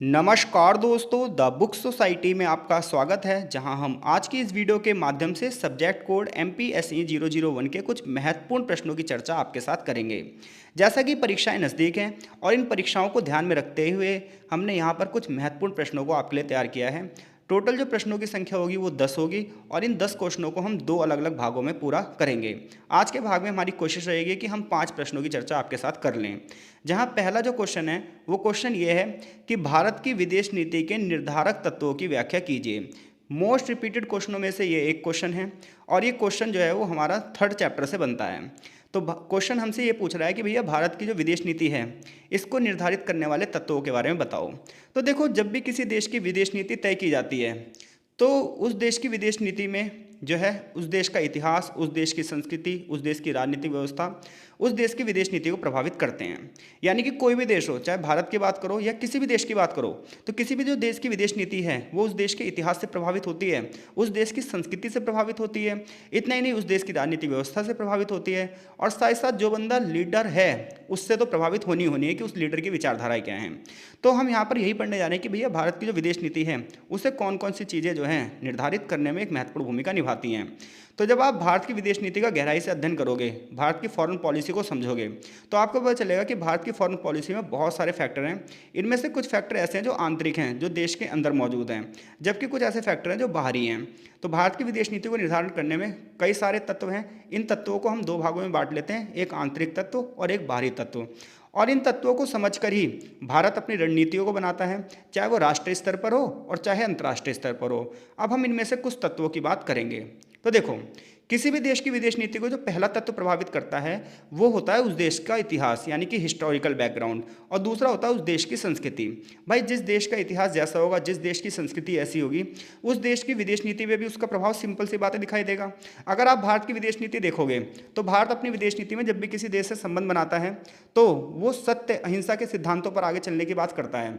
नमस्कार दोस्तों, the book society में आपका स्वागत है। जहां हम आज की इस वीडियो के माध्यम से सब्जेक्ट कोड MPSE 001 के कुछ महत्वपूर्ण प्रश्नों की चर्चा आपके साथ करेंगे। जैसा कि परीक्षाएं नज़दीक हैं और इन परीक्षाओं को ध्यान में रखते हुए हमने यहां पर कुछ महत्वपूर्ण प्रश्नों को आपके लिए तैयार किया है। टोटल जो प्रश्नों की संख्या होगी वो 10 होगी और इन 10 क्वेश्चनों को हम दो अलग अलग भागों में पूरा करेंगे। आज के भाग में हमारी कोशिश रहेगी कि हम 5 प्रश्नों की चर्चा आपके साथ कर लें। जहां पहला जो क्वेश्चन है वो क्वेश्चन ये है कि भारत की विदेश नीति के निर्धारक तत्वों की व्याख्या कीजिए। मोस्ट रिपीटेड क्वेश्चनों में से ये एक क्वेश्चन है और ये क्वेश्चन जो है वो हमारा 3rd चैप्टर से बनता है। तो क्वेश्चन हमसे ये पूछ रहा है कि भैया भारत की जो विदेश नीति है इसको निर्धारित करने वाले तत्वों के बारे में बताओ। तो देखो, जब भी किसी देश की विदेश नीति तय की जाती है तो उस देश की विदेश नीति में जो है उस देश का इतिहास, उस देश की संस्कृति, उस देश की राजनीतिक व्यवस्था उस देश की विदेश नीति को प्रभावित करते हैं। यानी कि कोई भी देश हो, चाहे भारत की बात करो या किसी भी देश की बात करो, तो किसी भी जो देश की विदेश नीति है वो उस देश के इतिहास से प्रभावित होती है, उस देश की संस्कृति से प्रभावित होती है। इतना ही नहीं, उस देश की राजनीतिक व्यवस्था से प्रभावित होती है और साथ ही साथ जो बंदा लीडर है उससे तो प्रभावित होनी होनी है कि उस लीडर की विचारधाराएं क्या हैं। तो हम यहाँ पर यही पढ़ने जा रहे हैं कि भैया भारत की जो विदेश नीति है उसे कौन कौन सी चीज़ें जो हैं निर्धारित करने में एक महत्वपूर्ण भूमिका निभाती हैं। तो जब आप भारत की विदेश नीति का गहराई से अध्ययन करोगे, भारत की फॉरेन पॉलिसी को समझोगे, तो आपको पता चलेगा कि भारत की फॉरेन पॉलिसी में बहुत सारे फैक्टर हैं। इनमें से कुछ फैक्टर ऐसे हैं जो आंतरिक हैं, जो देश के अंदर मौजूद हैं, जबकि कुछ ऐसे फैक्टर हैं जो बाहरी हैं। तो भारत की विदेश नीति को निर्धारण करने में कई सारे तत्व हैं। इन तत्वों को हम दो भागों में बांट लेते हैं, एक आंतरिक तत्व और एक बाहरी तत्व। और इन तत्वों को समझकर ही भारत अपनी रणनीतियों को बनाता है, चाहे वो राष्ट्रीय स्तर पर हो और चाहे अंतर्राष्ट्रीय स्तर पर हो। अब हम इनमें से कुछ तत्वों की बात करेंगे। तो देखो, किसी भी देश की विदेश नीति को जो पहला तत्व प्रभावित करता है वो होता है उस देश का इतिहास, यानी कि हिस्टोरिकल बैकग्राउंड, और दूसरा होता है उस देश की संस्कृति। भाई, जिस देश का इतिहास जैसा होगा, जिस देश की संस्कृति ऐसी होगी, उस देश की विदेश नीति में भी उसका प्रभाव सिंपल सी बातें दिखाई देगा। अगर आप भारत की विदेश नीति देखोगे तो भारत अपनी विदेश नीति में जब भी किसी देश से संबंध बनाता है तो वो सत्य, अहिंसा के सिद्धांतों पर आगे चलने की बात करता है,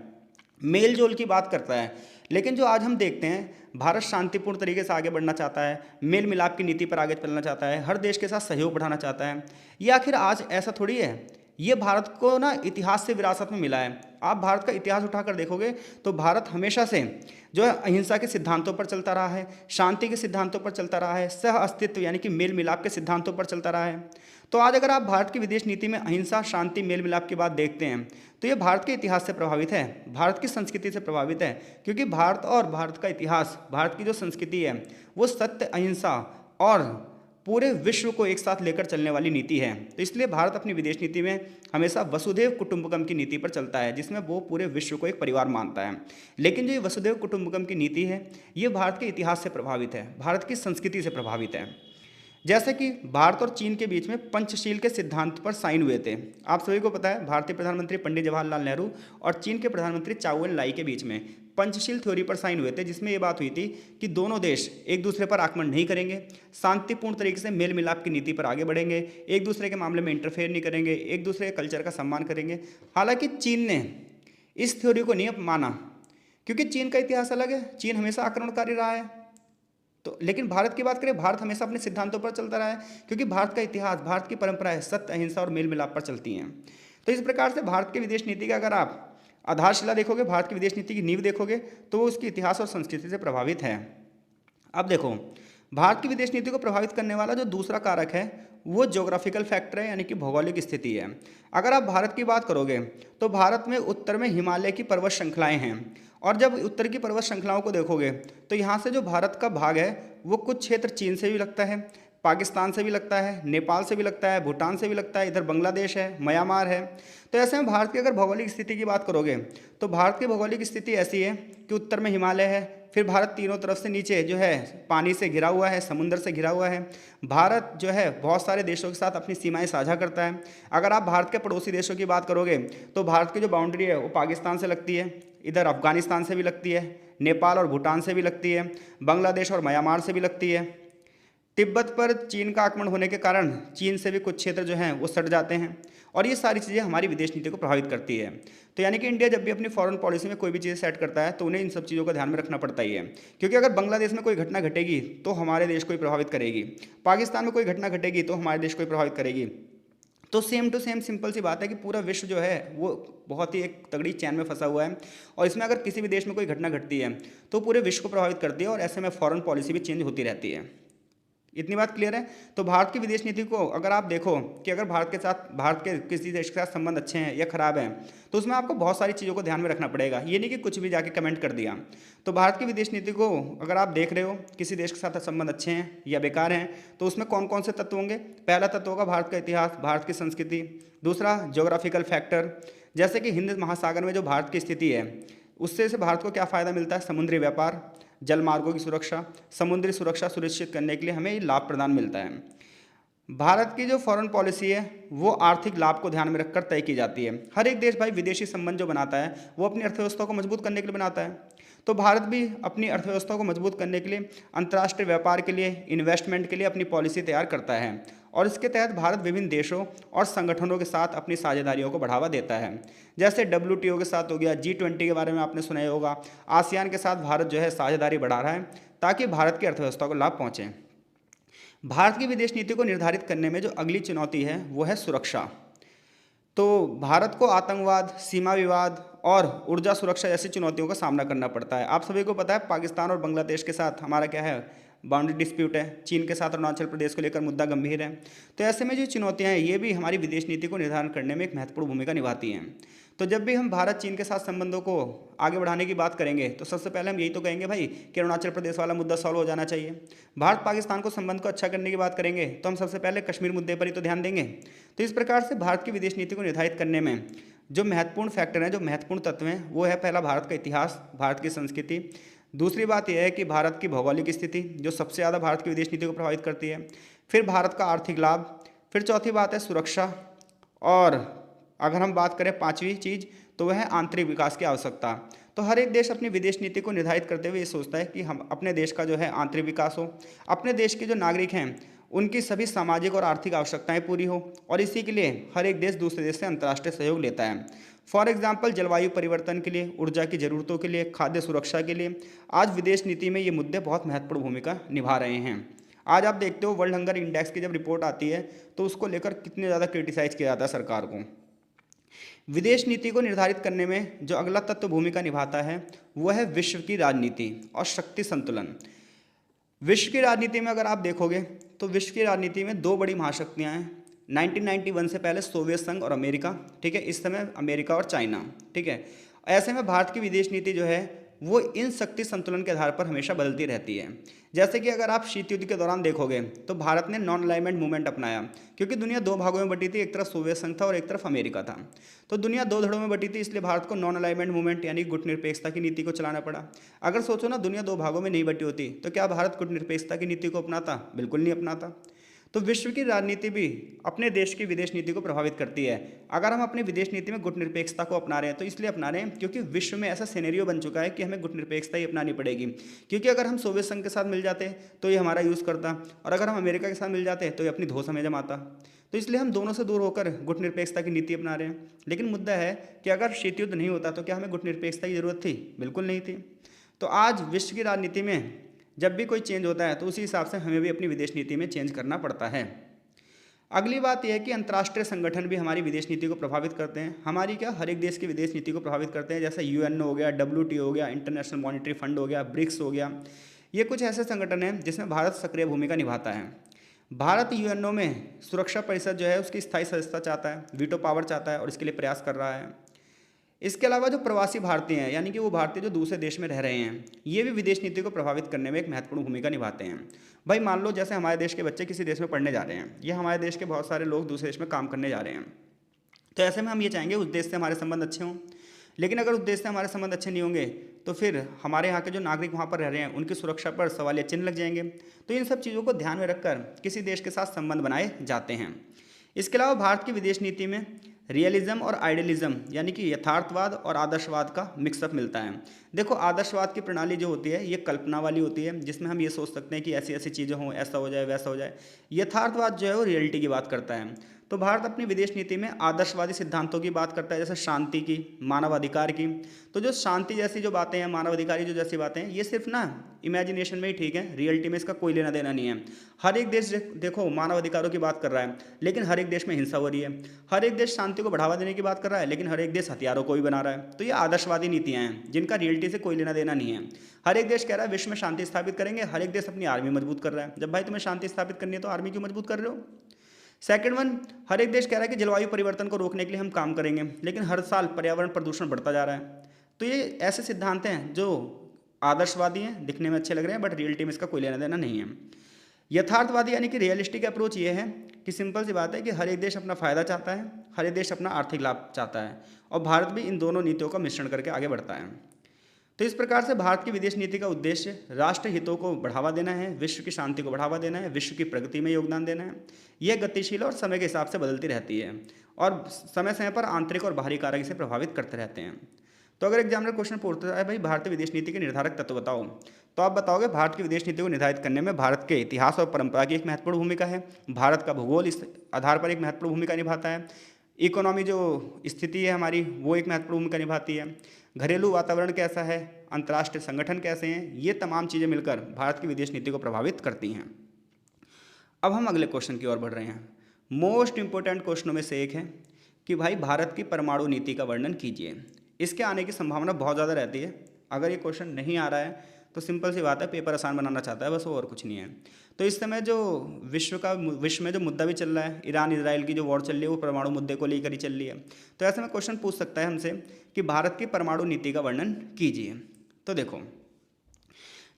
मेल जोल की बात करता है। लेकिन जो आज हम देखते हैं, भारत शांतिपूर्ण तरीके से आगे बढ़ना चाहता है, मेल मिलाप की नीति पर आगे चलना चाहता है, हर देश के साथ सहयोग बढ़ाना चाहता है। ये आखिर आज ऐसा थोड़ी है, ये भारत को ना इतिहास से विरासत में मिला है। आप भारत का इतिहास उठाकर देखोगे तो भारत हमेशा से जो है अहिंसा के सिद्धांतों पर चलता रहा है, शांति के सिद्धांतों पर चलता रहा है, सह अस्तित्व यानी कि मेल मिलाप के सिद्धांतों पर चलता रहा है। तो आज अगर आप भारत की विदेश नीति में अहिंसा, शांति, मेल मिलाप की बात देखते हैं तो ये भारत के इतिहास से प्रभावित है, भारत की संस्कृति से प्रभावित है। क्योंकि भारत और भारत का इतिहास, भारत की जो संस्कृति है वो सत्य, अहिंसा और पूरे विश्व को एक साथ लेकर चलने वाली नीति है। तो इसलिए भारत अपनी विदेश नीति में हमेशा वसुधैव कुटुंबकम की नीति पर चलता है, जिसमें वो पूरे विश्व को एक परिवार मानता है। लेकिन जो ये वसुधैव कुटुंबकम की नीति है ये भारत के इतिहास से प्रभावित है, भारत की संस्कृति से प्रभावित है। जैसे कि भारत और चीन के बीच में पंचशील के सिद्धांत पर साइन हुए थे। आप सभी को पता है, भारतीय प्रधानमंत्री पंडित जवाहरलाल नेहरू और चीन के प्रधानमंत्री चाउ एन लाई के बीच में पंचशील थ्योरी पर साइन हुए थे, जिसमें ये बात हुई थी कि दोनों देश एक दूसरे पर आक्रमण नहीं करेंगे, शांतिपूर्ण तरीके से मेल मिलाप की नीति पर आगे बढ़ेंगे, एक दूसरे के मामले में इंटरफेयर नहीं करेंगे, एक दूसरे के कल्चर का सम्मान करेंगे। हालांकि चीन ने इस थ्योरी को नहीं माना, क्योंकि चीन का इतिहास अलग है, चीन हमेशा आक्रमणकारी रहा है। तो लेकिन भारत की बात करें, भारत हमेशा अपने सिद्धांतों पर चलता रहा है, क्योंकि भारत का इतिहास, भारत की परंपराएं सत्य, अहिंसा और मेल मिलाप पर चलती हैं। तो इस प्रकार से भारत की विदेश नीति का अगर आप आधारशिला देखोगे, भारत की विदेश नीति की नींव देखोगे, तो वो उसके इतिहास और संस्कृति से प्रभावित है। अब देखो, भारत की विदेश नीति को प्रभावित करने वाला जो दूसरा कारक है वो ज्योग्राफिकल फैक्टर है, यानी कि भौगोलिक स्थिति है। अगर आप भारत की बात करोगे तो भारत में उत्तर में हिमालय की पर्वत श्रृंखलाएं हैं, और जब उत्तर की पर्वत श्रृंखलाओं को देखोगे तो यहाँ से जो भारत का भाग है वो कुछ क्षेत्र चीन से भी लगता है, पाकिस्तान से भी लगता है, नेपाल से भी लगता है, भूटान से भी लगता है, इधर बांग्लादेश है, म्यांमार है। तो ऐसे में भारत की अगर भौगोलिक स्थिति की बात करोगे तो भारत की भौगोलिक स्थिति ऐसी है कि उत्तर में हिमालय है, फिर भारत तीनों तरफ से नीचे जो है पानी से घिरा हुआ है, समुद्र से घिरा हुआ है। भारत जो है बहुत सारे देशों के साथ अपनी सीमाएं साझा करता है। अगर आप भारत के पड़ोसी देशों की बात करोगे तो भारत की जो बाउंड्री है वो पाकिस्तान से लगती है, इधर अफगानिस्तान से भी लगती है, नेपाल और भूटान से भी लगती है, बांग्लादेश और म्यांमार से भी लगती है। तिब्बत पर चीन का आक्रमण होने के कारण चीन से भी कुछ क्षेत्र जो हैं वो सट जाते हैं, और ये सारी चीज़ें हमारी विदेश नीति को प्रभावित करती है। तो यानी कि इंडिया जब भी अपनी फॉरेन पॉलिसी में कोई भी चीज़ सेट करता है तो उन्हें इन सब चीज़ों का ध्यान में रखना पड़ता ही है, क्योंकि अगर बांग्लादेश में कोई घटना घटेगी तो हमारे देश को ही प्रभावित करेगी, पाकिस्तान में कोई घटना घटेगी तो हमारे देश को ही प्रभावित करेगी, तो सेम टू सेम सिंपल सी बात है कि पूरा विश्व जो है वो बहुत ही एक तगड़ी चैन में फंसा हुआ है, और इसमें अगर किसी भी देश में कोई घटना घटती है तो पूरे विश्व को प्रभावित करती है, और ऐसे में फॉरेन पॉलिसी भी चेंज होती रहती है। इतनी बात क्लियर है। तो भारत की विदेश नीति को अगर आप देखो कि अगर भारत के किसी देश के साथ संबंध अच्छे हैं या खराब हैं, तो उसमें आपको बहुत सारी चीज़ों को ध्यान में रखना पड़ेगा। ये नहीं कि कुछ भी जाके कमेंट कर दिया। तो भारत की विदेश नीति को अगर आप देख रहे हो किसी देश के साथ संबंध अच्छे हैं या बेकार हैं, तो उसमें कौन कौन से तत्व होंगे। पहला तत्व होगा भारत का इतिहास, भारत की संस्कृति। दूसरा ज्योग्राफिकल फैक्टर, जैसे कि हिंद महासागर में जो भारत की स्थिति है उससे से भारत को क्या फ़ायदा मिलता है। समुद्री व्यापार, जल मार्गों की सुरक्षा, समुद्री सुरक्षा सुनिश्चित करने के लिए हमें ये लाभ प्रदान मिलता है। भारत की जो फॉरेन पॉलिसी है वो आर्थिक लाभ को ध्यान में रखकर तय की जाती है। हर एक देश भाई विदेशी संबंध जो बनाता है वो अपनी अर्थव्यवस्था को मजबूत करने के लिए बनाता है। तो भारत भी अपनी अर्थव्यवस्था को मजबूत करने के लिए, अंतर्राष्ट्रीय व्यापार के लिए, इन्वेस्टमेंट के लिए अपनी पॉलिसी तैयार करता है, और इसके तहत भारत विभिन्न देशों और संगठनों के साथ अपनी साझेदारियों को बढ़ावा देता है। जैसे WTO के साथ हो गया, G20 के बारे में आपने सुना ही होगा। आसियान के साथ भारत जो है साझेदारी बढ़ा रहा है ताकि भारत की अर्थव्यवस्था को लाभ पहुँचे। भारत की विदेश नीति को निर्धारित करने में जो अगली चुनौती है वो है सुरक्षा। तो भारत को आतंकवाद, सीमा विवाद और ऊर्जा सुरक्षा जैसी चुनौतियों का सामना करना पड़ता है। आप सभी को पता है पाकिस्तान और बांग्लादेश के साथ हमारा क्या है, बाउंड्री डिस्प्यूट है। चीन के साथ अरुणाचल प्रदेश को लेकर मुद्दा गंभीर है। तो ऐसे में जो चुनौतियां हैं ये भी हमारी विदेश नीति को निर्धारण करने में एक महत्वपूर्ण भूमिका निभाती हैं। तो जब भी हम भारत चीन के साथ संबंधों को आगे बढ़ाने की बात करेंगे तो सबसे पहले हम यही तो कहेंगे भाई कि अरुणाचल प्रदेश वाला मुद्दा सॉल्व हो जाना चाहिए। भारत पाकिस्तान को संबंध को अच्छा करने की बात करेंगे तो हम सबसे पहले कश्मीर मुद्दे पर ही तो ध्यान देंगे। तो इस प्रकार से भारत की विदेश नीति को निर्धारित करने में जो महत्वपूर्ण फैक्टर हैं, जो महत्वपूर्ण तत्व हैं, वो है पहला भारत का इतिहास, भारत की संस्कृति। दूसरी बात यह है कि भारत की भौगोलिक स्थिति जो सबसे ज़्यादा भारत की विदेश नीति को प्रभावित करती है। फिर भारत का आर्थिक लाभ। फिर चौथी बात है सुरक्षा। और अगर हम बात करें पांचवी चीज़ तो वह है आंतरिक विकास की आवश्यकता। तो हर एक देश अपनी विदेश नीति को निर्धारित करते हुए ये सोचता है कि हम अपने देश का जो है आंतरिक विकास हो, अपने देश के जो नागरिक हैं उनकी सभी सामाजिक और आर्थिक आवश्यकताएं पूरी हो, और इसी के लिए हर एक देश दूसरे देश से अंतर्राष्ट्रीय सहयोग लेता है। फॉर एग्जाम्पल जलवायु परिवर्तन के लिए, ऊर्जा की ज़रूरतों के लिए, खाद्य सुरक्षा के लिए आज विदेश नीति में ये मुद्दे बहुत महत्वपूर्ण भूमिका निभा रहे हैं। आज आप देखते हो वर्ल्ड हंगर इंडेक्स की जब रिपोर्ट आती है तो उसको लेकर कितने ज़्यादा क्रिटिसाइज किया जाता है सरकार को। विदेश नीति को निर्धारित करने में जो अगला तत्व भूमिका निभाता है वह है विश्व की राजनीति और शक्ति संतुलन। विश्व की राजनीति में अगर आप देखोगे तो विश्व की राजनीति में दो बड़ी महाशक्तियां हैं। 1991 से पहले सोवियत संघ और अमेरिका, ठीक है, इस समय अमेरिका और चाइना, ठीक है। ऐसे में भारत की विदेश नीति जो है वो इन शक्ति संतुलन के आधार पर हमेशा बदलती रहती है। जैसे कि अगर आप शीत युद्ध के दौरान देखोगे तो भारत ने नॉन अलाइनमेंट मूवमेंट अपनाया, क्योंकि दुनिया दो भागों में बटी थी, एक तरफ सोवियत संघ था और एक तरफ अमेरिका था। तो दुनिया दो धड़ों में बटी थी, इसलिए भारत को नॉन अलाइनमेंट मूवमेंट यानी गुटनिरपेक्षता की नीति को चलाना पड़ा। अगर सोचो ना, दुनिया दो भागों में नहीं बटी होती तो क्या भारत गुटनिरपेक्षता की नीति को अपनाता? बिल्कुल नहीं अपनाता। तो विश्व की राजनीति भी अपने देश की विदेश नीति को प्रभावित करती है। अगर हम अपनी विदेश नीति में गुटनिरपेक्षता को अपना रहे हैं तो इसलिए अपना रहे हैं क्योंकि विश्व में ऐसा सिनेरियो बन चुका है कि हमें गुटनिरपेक्षता ही अपनानी पड़ेगी। क्योंकि अगर हम सोवियत संघ के साथ मिल जाते तो ये हमारा यूज़ करता, और अगर हम अमेरिका के साथ मिल जाते तो ये अपनी धौंस हमें जमाता। तो इसलिए हम दोनों से दूर होकर गुटनिरपेक्षता की नीति अपना रहे हैं। लेकिन मुद्दा है कि अगर शीत युद्ध नहीं होता तो क्या हमें गुटनिरपेक्षता की जरूरत थी? बिल्कुल नहीं थी। तो आज विश्व की राजनीति में जब भी कोई चेंज होता है तो उसी हिसाब से हमें भी अपनी विदेश नीति में चेंज करना पड़ता है। अगली बात यह है कि अंतर्राष्ट्रीय संगठन भी हमारी विदेश नीति को प्रभावित करते हैं। हमारी क्या, हर एक देश की विदेश नीति को प्रभावित करते हैं। जैसे UN हो गया, WTO हो गया, इंटरनेशनल मॉनिटरी फंड हो गया, ब्रिक्स हो गया। ये कुछ ऐसे संगठन हैं जिसमें भारत सक्रिय भूमिका निभाता है। भारत UNO में सुरक्षा परिषद जो है उसकी स्थायी सदस्यता चाहता है, वीटो पावर चाहता है, और इसके लिए प्रयास कर रहा है। इसके अलावा जो प्रवासी भारतीय हैं, यानी कि वो भारतीय जो दूसरे देश में रह रहे हैं, ये भी विदेश नीति को प्रभावित करने में एक महत्वपूर्ण भूमिका निभाते हैं। भाई मान लो जैसे हमारे देश के बच्चे किसी देश में पढ़ने जा रहे हैं, या हमारे देश के बहुत सारे लोग दूसरे देश में काम करने जा रहे हैं, तो ऐसे में हम ये चाहेंगे उस देश से हमारे संबंध अच्छे हों। लेकिन अगर उस देश से हमारे संबंध अच्छे नहीं होंगे तो फिर हमारे यहाँ के जो नागरिक वहाँ पर रह रहे हैं उनकी सुरक्षा पर सवालिया चिन्ह लग जाएंगे। तो इन सब चीज़ों को ध्यान में रखकर किसी देश के साथ संबंध बनाए जाते हैं। इसके अलावा भारत की विदेश नीति में रियलिज्म और आइडियलिज्म यानी कि यथार्थवाद और आदर्शवाद का मिक्सअप मिलता है। देखो, आदर्शवाद की प्रणाली जो होती है ये कल्पना वाली होती है, जिसमें हम ये सोच सकते हैं कि ऐसी ऐसी चीज़ें हों, ऐसा हो जाए, वैसा हो जाए। यथार्थवाद जो है वो रियलिटी की बात करता है। तो भारत अपनी विदेश नीति में आदर्शवादी सिद्धांतों की बात करता है, जैसे शांति की, मानवाधिकार की। तो जो शांति जैसी जो बातें हैं, मानवाधिकारी जो जैसी बातें हैं, ये सिर्फ ना इमेजिनेशन में ही ठीक है, रियलिटी में इसका कोई लेना देना नहीं है। हर एक देश देखो मानवाधिकारों की बात कर रहा है, लेकिन हर एक देश में हिंसा हो रही है। हर एक देश शांति को बढ़ावा देने की बात कर रहा है, लेकिन हर एक देश हथियारों को भी बना रहा है। तो ये आदर्शवादी नीतियां हैं जिनका रियलिटी से कोई लेना देना नहीं है। हर एक देश कह रहा है विश्व में शांति स्थापित करेंगे, हर एक देश अपनी आर्मी मजबूत कर रहा है। जब भाई तुम्हें शांति स्थापित करनी है तो आर्मी क्यों मजबूत कर रहे हो? सेकंड वन, हर एक देश कह रहा है कि जलवायु परिवर्तन को रोकने के लिए हम काम करेंगे, लेकिन हर साल पर्यावरण प्रदूषण बढ़ता जा रहा है। तो ये ऐसे सिद्धांत हैं जो आदर्शवादी हैं, दिखने में अच्छे लग रहे हैं, बट रियलिटी में इसका कोई लेना देना नहीं है। यथार्थवादी यानी कि रियलिस्टिक अप्रोच ये है कि सिंपल सी बात है कि हर एक देश अपना फायदा चाहता है, हर एक देश अपना आर्थिक लाभ चाहता है, और भारत भी इन दोनों नीतियों का मिश्रण करके आगे बढ़ता है। तो इस प्रकार से भारत की विदेश नीति का उद्देश्य राष्ट्र हितों को बढ़ावा देना है, विश्व की शांति को बढ़ावा देना है, विश्व की प्रगति में योगदान देना है। यह गतिशील और समय के हिसाब से बदलती रहती है और समय समय पर आंतरिक और बाहरी कारक इसे प्रभावित करते रहते हैं। तो अगर एग्जामिनर क्वेश्चन पूछता है भाई भारतीय विदेश नीति के निर्धारक तत्व बताओ, तो आप बताओगे भारत की विदेश नीति को निर्धारित करने में भारत के इतिहास और परंपरा की एक महत्वपूर्ण भूमिका है, भारत का भूगोल इस आधार पर एक महत्वपूर्ण भूमिका निभाता है, इकोनॉमी जो स्थिति है हमारी वो एक महत्वपूर्ण भूमिका निभाती है, घरेलू वातावरण कैसा है, अंतर्राष्ट्रीय संगठन कैसे हैं, ये तमाम चीज़ें मिलकर भारत की विदेश नीति को प्रभावित करती हैं। अब हम अगले क्वेश्चन की ओर बढ़ रहे हैं। मोस्ट इंपॉर्टेंट क्वेश्चनों में से एक है कि भाई भारत की परमाणु नीति का वर्णन कीजिए। इसके आने की संभावना बहुत ज़्यादा रहती है। अगर ये क्वेश्चन नहीं आ रहा है तो सिंपल सी बात है, पेपर आसान बनाना चाहता है बस, वो और कुछ नहीं है। तो इस समय जो विश्व में जो मुद्दा भी चल रहा है, ईरान इजराइल की जो वॉर चल रही है, वो परमाणु मुद्दे को लेकर ही चल रही है। तो ऐसे में क्वेश्चन पूछ सकता है हमसे कि भारत की परमाणु नीति का वर्णन कीजिए। तो देखो,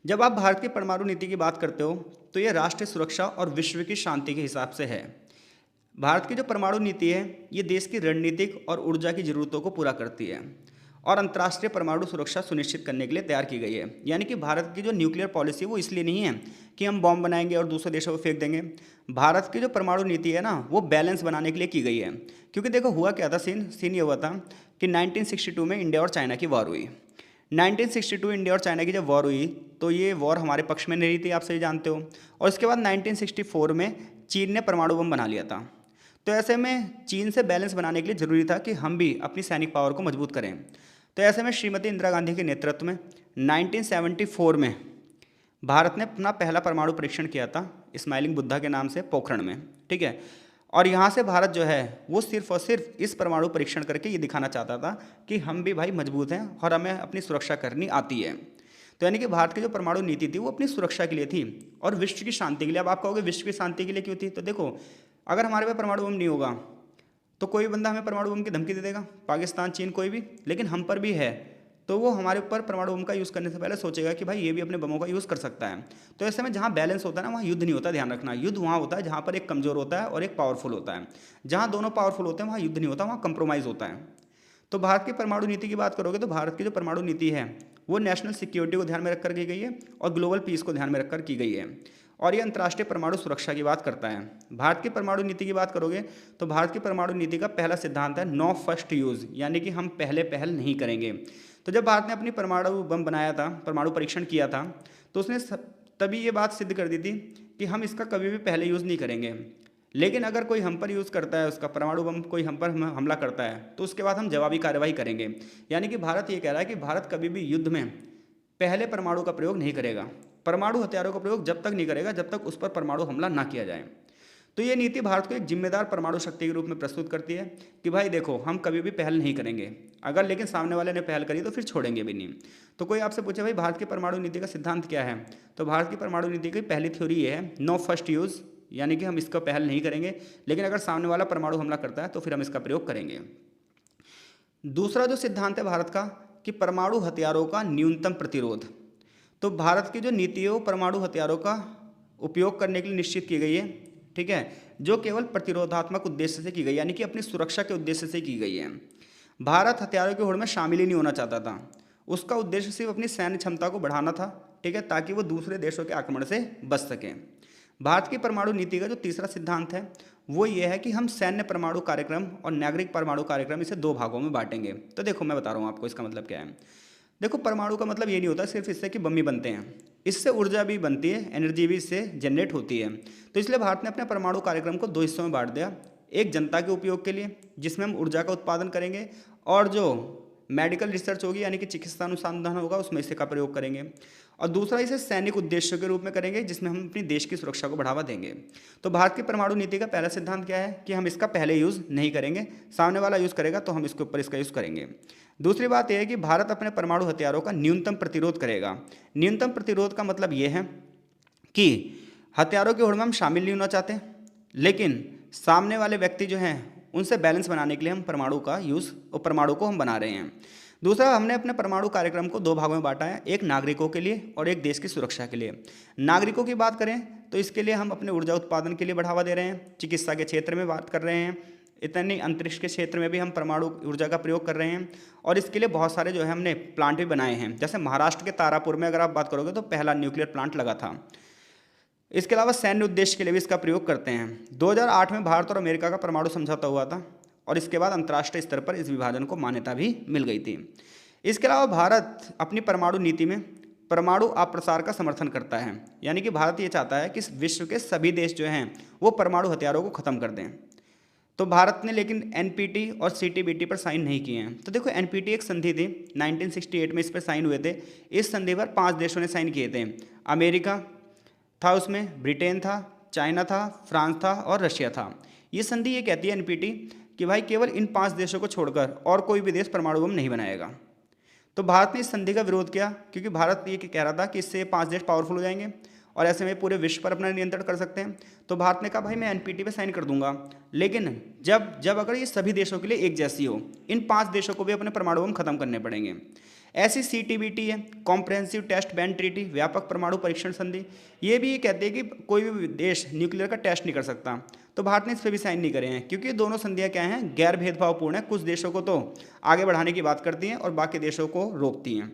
जब आप भारत की परमाणु नीति की बात करते हो तो ये राष्ट्रीय सुरक्षा और विश्व की शांति के हिसाब से है। भारत की जो परमाणु नीति है ये देश की रणनीतिक और ऊर्जा की जरूरतों को पूरा करती है और अंतर्राष्ट्रीय परमाणु सुरक्षा सुनिश्चित करने के लिए तैयार की गई है। यानी कि भारत की जो न्यूक्लियर पॉलिसी वो इसलिए नहीं है कि हम बॉम्ब बनाएंगे और दूसरे देशों को फेंक देंगे। भारत की जो परमाणु नीति है ना, वो बैलेंस बनाने के लिए की गई है। क्योंकि देखो हुआ क्या था, सीन ये हुआ था कि 1962 में इंडिया और चाइना की वॉर हुई। 1962 इंडिया और चाइना की जब वॉर हुई तो ये वॉर हमारे पक्ष में नहीं थी, आप सही जानते हो। और इसके बाद 1964 में चीन ने परमाणु बम बना लिया था। तो ऐसे में चीन से बैलेंस बनाने के लिए ज़रूरी था कि हम भी अपनी सैनिक पावर को मजबूत करें। तो ऐसे में श्रीमती इंदिरा गांधी के नेतृत्व में 1974 में भारत ने अपना पहला परमाणु परीक्षण किया था स्माइलिंग बुद्धा के नाम से, पोखरण में, ठीक है। और यहाँ से भारत जो है वो सिर्फ और सिर्फ इस परमाणु परीक्षण करके ये दिखाना चाहता था कि हम भी भाई मजबूत हैं और हमें अपनी सुरक्षा करनी आती है। तो यानी कि भारत की जो परमाणु नीति थी वो अपनी सुरक्षा के लिए थी और विश्व की शांति के लिए। अब आप कहोगे विश्व की शांति के लिए क्यों थी? तो देखो, अगर हमारे पास परमाणु बम नहीं होगा तो कोई बंदा हमें परमाणु बम की धमकी दे देगा, पाकिस्तान, चीन, कोई भी। लेकिन हम पर भी है तो वो हमारे ऊपर परमाणु बम का यूज़ करने से पहले सोचेगा कि भाई ये भी अपने बमों का यूज़ कर सकता है। तो ऐसे में जहाँ बैलेंस होता है ना, वहाँ युद्ध नहीं होता। ध्यान रखना, युद्ध वहाँ होता है जहाँ पर एक कमज़ोर होता है और एक पावरफुल होता है। जहाँ दोनों पावरफुल होते हैं वहाँ युद्ध नहीं होता, वहाँ कंप्रोमाइज़ होता है। तो भारत की परमाणु नीति की बात करोगे तो भारत की जो परमाणु नीति है वो नेशनल सिक्योरिटी को ध्यान में रखकर की गई है और ग्लोबल पीस को ध्यान में रखकर की गई है और ये अंतर्राष्ट्रीय परमाणु सुरक्षा की बात करता है। भारत की परमाणु नीति की बात करोगे तो भारत की परमाणु नीति का पहला सिद्धांत है नो फर्स्ट यूज़, यानी कि हम पहले पहल नहीं करेंगे। तो जब भारत ने अपनी परमाणु बम बनाया था, परमाणु परीक्षण किया था, तो उसने तभी ये बात सिद्ध कर दी थी कि हम इसका कभी भी पहले यूज़ नहीं करेंगे। लेकिन अगर कोई हम पर यूज़ करता है उसका परमाणु बम, कोई हम पर हमला करता है तो उसके बाद हम जवाबी कार्रवाई करेंगे। यानी कि भारत ये कह रहा है कि भारत कभी भी युद्ध में पहले परमाणु का प्रयोग नहीं करेगा, परमाणु हथियारों का प्रयोग जब तक नहीं करेगा जब तक उस पर परमाणु हमला ना किया जाए। तो ये नीति भारत को एक जिम्मेदार परमाणु शक्ति के रूप में प्रस्तुत करती है कि भाई देखो, हम कभी भी पहल नहीं करेंगे, अगर लेकिन सामने वाले ने पहल करी तो फिर छोड़ेंगे भी नहीं। तो कोई आपसे पूछे भाई भारत की परमाणु नीति का सिद्धांत क्या है, तो भारत की परमाणु नीति की पहली थ्योरी ये है नो फर्स्ट यूज़, यानी कि हम इसका पहल नहीं करेंगे, लेकिन अगर सामने वाला परमाणु हमला करता है तो फिर हम इसका प्रयोग करेंगे। दूसरा जो सिद्धांत है भारत का कि परमाणु हथियारों का न्यूनतम प्रतिरोध। तो भारत की जो नीति है वो परमाणु हथियारों का उपयोग करने के लिए निश्चित की गई है, ठीक है, जो केवल प्रतिरोधात्मक उद्देश्य से की गई, यानी कि अपनी सुरक्षा के उद्देश्य से की गई है। भारत हथियारों की होड़ में शामिल ही नहीं होना चाहता था, उसका उद्देश्य सिर्फ अपनी सैन्य क्षमता को बढ़ाना था, ठीक है, ताकि वो दूसरे देशों के आक्रमण से बच सकें। भारत की परमाणु नीति का जो तीसरा सिद्धांत है वो ये है कि हम सैन्य परमाणु कार्यक्रम और नागरिक परमाणु कार्यक्रम इसे दो भागों में बांटेंगे। तो देखो मैं बता रहा हूँ आपको इसका मतलब क्या है। देखो, परमाणु का मतलब ये नहीं होता सिर्फ इससे कि बम ही बनते हैं, इससे ऊर्जा भी बनती है, एनर्जी भी इससे जनरेट होती है। तो इसलिए भारत ने अपने परमाणु कार्यक्रम को दो हिस्सों में बांट दिया। एक जनता के उपयोग के लिए जिसमें हम ऊर्जा का उत्पादन करेंगे, और जो मेडिकल रिसर्च होगी यानी कि चिकित्सा अनुसंधान होगा उसमें इसे का प्रयोग करेंगे, और दूसरा इसे सैनिक उद्देश्यों के रूप में करेंगे जिसमें हम अपनी देश की सुरक्षा को बढ़ावा देंगे। तो भारत की परमाणु नीति का पहला सिद्धांत क्या है कि हम इसका पहले यूज़ नहीं करेंगे, सामने वाला यूज़ करेगा तो हम इसके ऊपर इसका यूज़ करेंगे। दूसरी बात यह है कि भारत अपने परमाणु हथियारों का न्यूनतम प्रतिरोध करेगा। न्यूनतम प्रतिरोध का मतलब ये है कि हथियारों की होड़ में हम शामिल नहीं होना चाहते, लेकिन सामने वाले व्यक्ति जो हैं उनसे बैलेंस बनाने के लिए हम परमाणु का यूज़ और परमाणु को हम बना रहे हैं। दूसरा, हमने अपने परमाणु कार्यक्रम को दो भागों में बांटा है, एक नागरिकों के लिए और एक देश की सुरक्षा के लिए। नागरिकों की बात करें तो इसके लिए हम अपने ऊर्जा उत्पादन के लिए बढ़ावा दे रहे हैं, चिकित्सा के क्षेत्र में बात कर रहे हैं, इतनी अंतरिक्ष के क्षेत्र में भी हम परमाणु ऊर्जा का प्रयोग कर रहे हैं, और इसके लिए बहुत सारे जो है हमने प्लांट भी बनाए हैं। जैसे महाराष्ट्र के तारापुर में अगर आप बात करोगे तो पहला न्यूक्लियर प्लांट लगा था। इसके अलावा सैन्य उद्देश्य के लिए भी इसका प्रयोग करते हैं। 2008 में भारत और अमेरिका का परमाणु समझौता हुआ था, और इसके बाद अंतर्राष्ट्रीय स्तर पर इस विभाजन को मान्यता भी मिल गई थी। इसके अलावा भारत अपनी परमाणु नीति में परमाणु अप्रसार का समर्थन करता है, यानी कि भारत ये चाहता है कि विश्व के सभी देश जो हैं वो परमाणु हथियारों को ख़त्म कर दें। तो भारत ने लेकिन एनपीटी और सीटीबीटी पर साइन नहीं किए हैं। तो देखो, एनपीटी एक संधि थी, 1968 में इस पर साइन हुए थे। इस संधि पर 5 देशों ने साइन किए थे। अमेरिका था, उसमें ब्रिटेन था, चाइना था, फ्रांस था और रशिया था। ये संधि ये कहती है एनपीटी कि भाई केवल इन 5 देशों को छोड़कर और कोई भी देश परमाणु बम नहीं बनाएगा। तो भारत ने इस संधि का विरोध किया, क्योंकि भारत ये कह रहा था कि इससे 5 देश पावरफुल हो जाएंगे और ऐसे में पूरे विश्व पर अपना नियंत्रण कर सकते हैं। तो भारत ने कहा भाई मैं एनपीटी पे साइन कर दूंगा, लेकिन जब अगर ये सभी देशों के लिए एक जैसी हो, इन 5 देशों को भी अपने परमाणु बम खत्म करने पड़ेंगे। ऐसी सीटीबीटी है, कॉम्प्रहेंसिव टेस्ट बैन ट्रीटी, व्यापक परमाणु परीक्षण संधि, ये भी कहते हैं कि कोई भी देश न्यूक्लियर का टेस्ट नहीं कर सकता। तो भारत ने इस पर भी साइन नहीं करे हैं, क्योंकि दोनों संधियां क्या हैं, गैर भेदभावपूर्ण है। कुछ देशों को तो आगे बढ़ाने की बात करती हैं और बाकी देशों को रोकती हैं।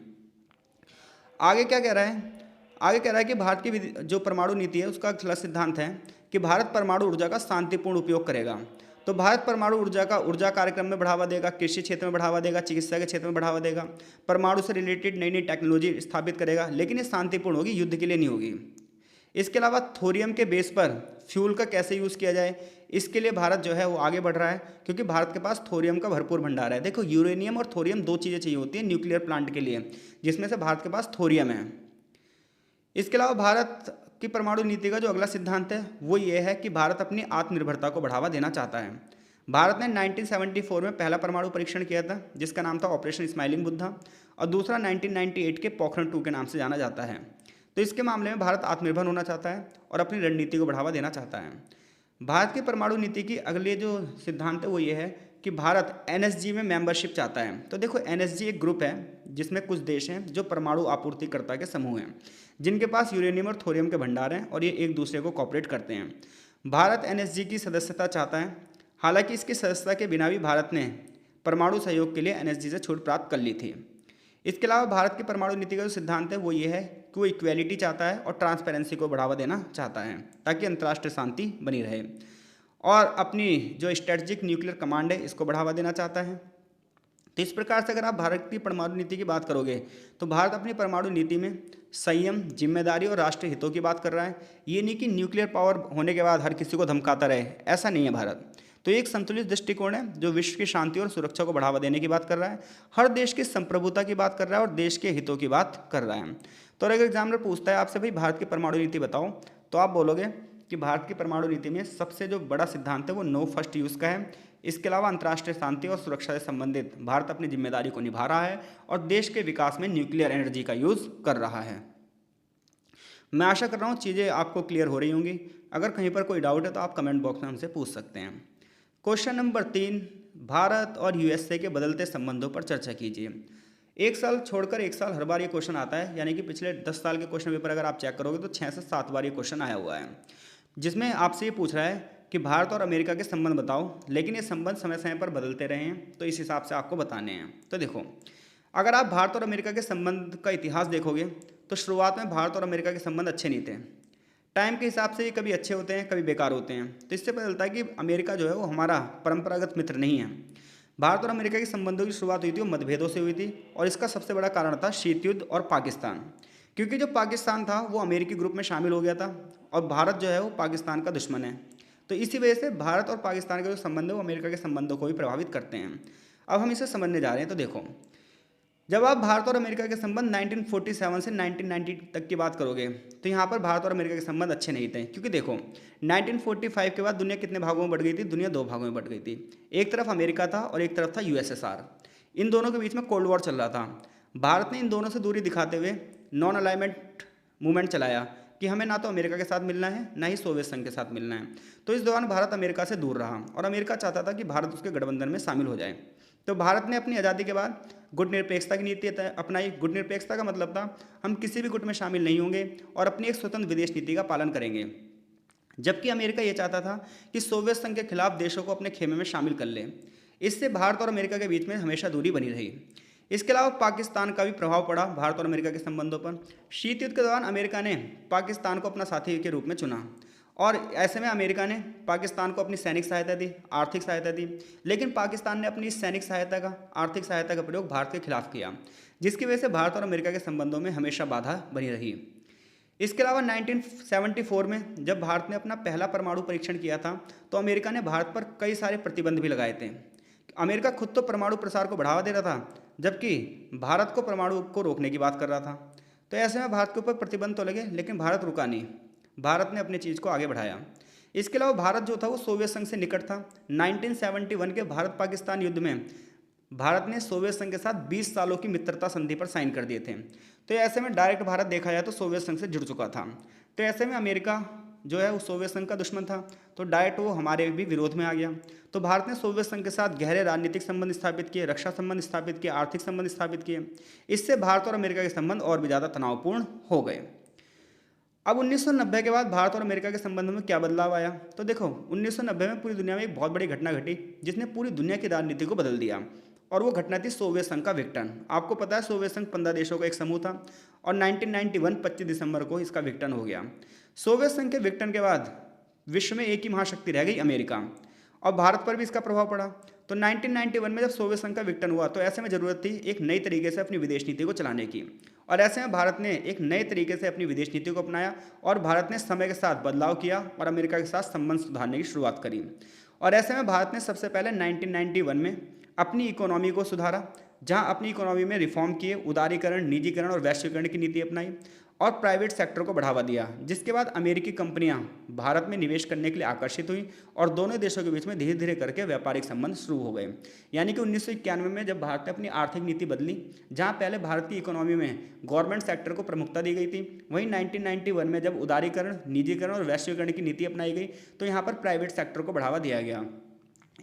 आगे क्या कह रहा है, आगे कह रहा है कि भारत की जो परमाणु नीति है उसका अगला सिद्धांत है कि भारत परमाणु ऊर्जा का शांतिपूर्ण उपयोग करेगा। तो भारत परमाणु ऊर्जा कार्यक्रम में बढ़ावा देगा, कृषि क्षेत्र में बढ़ावा देगा, चिकित्सा के क्षेत्र में बढ़ावा देगा, परमाणु से रिलेटेड नई नई टेक्नोलॉजी स्थापित करेगा, लेकिन ये शांतिपूर्ण होगी, युद्ध के लिए नहीं होगी। इसके अलावा थोरियम के बेस पर फ्यूल का कैसे यूज़ किया जाए, इसके लिए भारत जो है वो आगे बढ़ रहा है, क्योंकि भारत के पास थोरियम का भरपूर भंडार है। देखो, यूरेनियम और थोरियम 2 चीज़ें चाहिए होती हैं न्यूक्लियर प्लांट के लिए, जिसमें से भारत के पास थोरियम है। इसके अलावा भारत की परमाणु नीति का जो अगला सिद्धांत है वो ये है कि भारत अपनी आत्मनिर्भरता को बढ़ावा देना चाहता है। भारत ने 1974 में पहला परमाणु परीक्षण किया था, जिसका नाम था ऑपरेशन स्माइलिंग बुद्धा, और दूसरा 1998 के पोखरण 2 के नाम से जाना जाता है। तो इसके मामले में भारत आत्मनिर्भर होना चाहता है और अपनी रणनीति को बढ़ावा देना चाहता है। भारत की परमाणु नीति की अगले जो सिद्धांत है वो ये है कि भारत एनएसजी में मेंबरशिप चाहता है। तो देखो, एनएसजी एक ग्रुप है जिसमें कुछ देश हैं जो परमाणु आपूर्तिकर्ता के समूह हैं, जिनके पास यूरेनियम और थोरियम के भंडार हैं, और ये एक दूसरे को कॉपरेट करते हैं। भारत एनएसजी की सदस्यता चाहता है, हालांकि इसकी सदस्यता के बिना भी भारत ने परमाणु सहयोग के लिए एनएसजी से छूट प्राप्त कर ली थी। इसके अलावा भारत की परमाणु नीति का जो सिद्धांत है वो ये है कि वो इक्वेलिटी चाहता है और ट्रांसपेरेंसी को बढ़ावा देना चाहता है, ताकि अंतर्राष्ट्रीय शांति बनी रहे, और अपनी जो स्ट्रेटजिक न्यूक्लियर कमांड है इसको बढ़ावा देना चाहता है। तो इस प्रकार से अगर आप भारत की परमाणु नीति की बात करोगे तो भारत अपनी परमाणु नीति में संयम, जिम्मेदारी और राष्ट्रीय हितों की बात कर रहा है। ये नहीं कि न्यूक्लियर पावर होने के बाद हर किसी को धमकाता रहे, ऐसा नहीं है भारत। तो एक संतुलित दृष्टिकोण है जो विश्व की शांति और सुरक्षा को बढ़ावा देने की बात कर रहा है, हर देश की संप्रभुता की बात कर रहा है और देश के हितों की बात कर रहा है। तो अगर एग्जामिनर पूछता है आपसे भाई भारत की परमाणु नीति बताओ, तो आप बोलोगे कि भारत की परमाणु नीति में सबसे जो बड़ा सिद्धांत है वो नो फर्स्ट यूज़ का है। इसके अलावा अंतर्राष्ट्रीय शांति और सुरक्षा से संबंधित भारत अपनी जिम्मेदारी को निभा रहा है और देश के विकास में न्यूक्लियर एनर्जी का यूज़ कर रहा है। मैं आशा कर रहा हूँ चीज़ें आपको क्लियर हो रही होंगी। अगर कहीं पर कोई डाउट है तो आप कमेंट बॉक्स में हमसे पूछ सकते हैं। क्वेश्चन नंबर 3, भारत और यूएसए के बदलते संबंधों पर चर्चा कीजिए। एक साल छोड़कर एक साल हर बार ये क्वेश्चन आता है, यानी कि पिछले 10 साल के क्वेश्चन पेपर अगर आप चेक करोगे तो 6 से 7 बार ये क्वेश्चन आया हुआ है, जिसमें आपसे ये पूछ रहा है कि भारत और अमेरिका के संबंध बताओ, लेकिन ये संबंध समय समय पर बदलते रहे हैं, तो इस हिसाब से आपको बताने हैं। तो देखो, अगर आप भारत और अमेरिका के संबंध का इतिहास देखोगे तो शुरुआत में भारत और अमेरिका के संबंध अच्छे नहीं थे। टाइम के हिसाब से ये कभी अच्छे होते हैं, कभी बेकार होते हैं। तो इससे पता चलता है कि अमेरिका जो है वो हमारा परंपरागत मित्र नहीं है। भारत और अमेरिका के संबंधों की शुरुआत हुई थी वो मतभेदों से हुई थी, और इसका सबसे बड़ा कारण था शीत युद्ध और पाकिस्तान, क्योंकि जो पाकिस्तान था वो अमेरिकी ग्रुप में शामिल हो गया था और भारत जो है वो पाकिस्तान का दुश्मन है। तो इसी वजह से भारत और पाकिस्तान के जो संबंध है वो अमेरिका के संबंधों को भी प्रभावित करते हैं। अब हम इसे समझने जा रहे हैं। तो देखो, जब आप भारत और अमेरिका के संबंध 1947 से 1990 तक की बात करोगे तो यहाँ पर भारत और अमेरिका के संबंध अच्छे नहीं थे, क्योंकि देखो 1945 के बाद दुनिया कितने भागों में बढ़ गई थी? दुनिया दो भागों में बढ़ गई थी। एक तरफ अमेरिका था और एक तरफ था यूएसएसआर। इन दोनों के बीच में कोल्ड वॉर चल रहा था। भारत ने इन दोनों से दूरी दिखाते हुए नॉन अलाइनमेंट मूवमेंट चलाया कि हमें ना तो अमेरिका के साथ मिलना है ना ही सोवियत संघ के साथ मिलना है। तो इस दौरान भारत अमेरिका से दूर रहा और अमेरिका चाहता था कि भारत उसके गठबंधन में शामिल हो जाए। तो भारत ने अपनी आज़ादी के बाद गुट निरपेक्षता की नीति अपनाई। गुट निरपेक्षता का मतलब था हम किसी भी गुट में शामिल नहीं होंगे और अपनी एक स्वतंत्र विदेश नीति का पालन करेंगे। जबकि अमेरिका ये चाहता था कि सोवियत संघ के खिलाफ देशों को अपने खेमे में शामिल कर ले। इससे भारत और अमेरिका के बीच में हमेशा दूरी बनी रही। इसके अलावा पाकिस्तान का भी प्रभाव पड़ा भारत और अमेरिका के संबंधों पर। शीत युद्ध के दौरान अमेरिका ने पाकिस्तान को अपना साथी के रूप में चुना और ऐसे में अमेरिका ने पाकिस्तान को अपनी सैनिक सहायता दी, आर्थिक सहायता दी। लेकिन पाकिस्तान ने अपनी इस सैनिक सहायता का, आर्थिक सहायता का प्रयोग भारत के खिलाफ किया, जिसकी वजह से भारत और अमेरिका के संबंधों में हमेशा बाधा बनी रही। इसके अलावा 1974 में जब भारत ने अपना पहला परमाणु परीक्षण किया था तो अमेरिका ने भारत पर कई सारे प्रतिबंध भी लगाए थे। अमेरिका खुद तो परमाणु प्रसार को बढ़ावा दे रहा था, जबकि भारत को परमाणु को रोकने की बात कर रहा था। तो ऐसे में भारत के ऊपर प्रतिबंध तो लगे, लेकिन भारत रुका नहीं। भारत ने अपनी चीज़ को आगे बढ़ाया। इसके अलावा भारत जो था वो सोवियत संघ से निकट था। 1971 के भारत पाकिस्तान युद्ध में भारत ने सोवियत संघ के साथ 20 सालों की मित्रता संधि पर साइन कर दिए थे। तो ऐसे में डायरेक्ट भारत देखा जाए तो सोवियत संघ से जुड़ चुका था। तो ऐसे में अमेरिका जो है वो सोवियत संघ का दुश्मन था, तो डायरेक्ट वो हमारे भी विरोध में आ गया। तो भारत ने सोवियत संघ के साथ गहरे राजनीतिक संबंध स्थापित किए, रक्षा संबंध स्थापित किए, आर्थिक संबंध स्थापित किए। इससे भारत और अमेरिका के संबंध और भी ज़्यादा तनावपूर्ण हो गए। अब 1990 के बाद भारत और अमेरिका के संबंध में क्या बदलाव आया? तो देखो 1990 में पूरी दुनिया में एक बहुत बड़ी घटना घटी जिसने पूरी दुनिया की राजनीति को बदल दिया, और वो घटना थी सोवियत संघ का विघटन। आपको पता है सोवियत संघ 15 देशों का एक समूह था और 1991 25 दिसंबर को इसका विघटन हो गया। सोवियत संघ के विघटन के बाद विश्व में एक ही महाशक्ति रह गई, अमेरिका, और भारत पर भी इसका प्रभाव पड़ा। तो 1991 में जब सोवियत संघ का विघटन हुआ तो ऐसे में ज़रूरत थी एक नई तरीके से अपनी विदेश नीति को चलाने की, और ऐसे में भारत ने एक नए तरीके से अपनी विदेश नीति को अपनाया और भारत ने समय के साथ बदलाव किया और अमेरिका के साथ संबंध सुधारने की शुरुआत करी। और ऐसे में भारत ने सबसे पहले 1991 में अपनी इकोनॉमी को सुधारा, जहां अपनी इकोनॉमी में रिफॉर्म किए, उदारीकरण, निजीकरण और वैश्वीकरण की नीति अपनाई और प्राइवेट सेक्टर को बढ़ावा दिया, जिसके बाद अमेरिकी कंपनियां भारत में निवेश करने के लिए आकर्षित हुई और दोनों देशों के बीच में धीरे धीरे करके व्यापारिक संबंध शुरू हो गए। यानी कि 1991 में जब भारत ने अपनी आर्थिक नीति बदली, जहां पहले भारत की इकोनॉमी में गवर्नमेंट सेक्टर को प्रमुखता दी गई थी, वहीं 1991 में जब उदारीकरण, निजीकरण और वैश्वीकरण की नीति अपनाई गई तो यहाँ पर प्राइवेट सेक्टर को बढ़ावा दिया गया।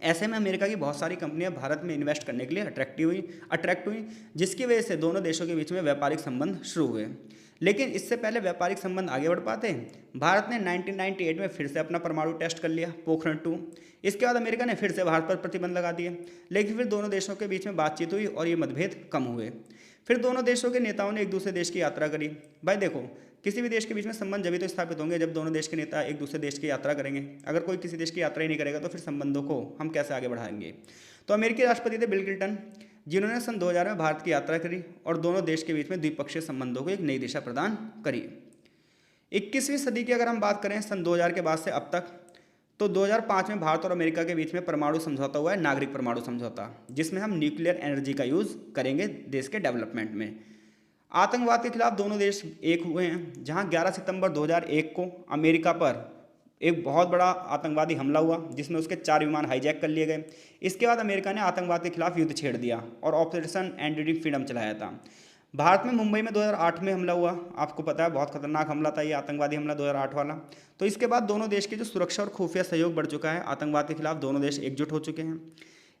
ऐसे में अमेरिका की बहुत सारी कंपनियां भारत में इन्वेस्ट करने के लिए अट्रैक्ट हुई, जिसकी वजह से दोनों देशों के बीच में व्यापारिक संबंध शुरू हुए। लेकिन इससे पहले व्यापारिक संबंध आगे बढ़ पाते भारत ने 1998 में फिर से अपना परमाणु टेस्ट कर लिया, पोखरण 2। इसके बाद अमेरिका ने फिर से भारत पर प्रतिबंध लगा दिए, लेकिन फिर दोनों देशों के बीच में बातचीत हुई और ये मतभेद कम हुए। फिर दोनों देशों के नेताओं ने एक दूसरे देश की यात्रा करी। भाई देखो, किसी भी देश के बीच में संबंध जब तो स्थापित होंगे जब दोनों देश के नेता एक दूसरे देश की यात्रा करेंगे। अगर कोई किसी देश की यात्रा ही नहीं करेगा तो फिर संबंधों को हम कैसे आगे बढ़ाएंगे? तो अमेरिकी राष्ट्रपति थे बिल क्लिंटन, जिन्होंने सन 2000 में भारत की यात्रा करी और दोनों देश के बीच में द्विपक्षीय संबंधों को एक नई दिशा प्रदान करी। 21वीं सदी की अगर हम बात करें सन 2000 के बाद से अब तक, तो 2005 में भारत और अमेरिका के बीच में परमाणु समझौता हुआ है, नागरिक परमाणु समझौता, जिसमें हम न्यूक्लियर एनर्जी का यूज़ करेंगे देश के डेवलपमेंट में। आतंकवाद के खिलाफ दोनों देश एक हुए हैं, जहां 11 सितंबर 2001 को अमेरिका पर एक बहुत बड़ा आतंकवादी हमला हुआ जिसमें उसके 4 विमान हाईजैक कर लिए गए। इसके बाद अमेरिका ने आतंकवाद के खिलाफ युद्ध छेड़ दिया और ऑपरेशन एंड्यूरिंग फ्रीडम चलाया था। भारत में मुंबई में 2008 में हमला हुआ, आपको पता है बहुत खतरनाक हमला था ये आतंकवादी हमला 2008 वाला। तो इसके बाद दोनों देश की जो सुरक्षा और खुफिया सहयोग बढ़ चुका है, आतंकवाद के खिलाफ दोनों देश एकजुट हो चुके हैं।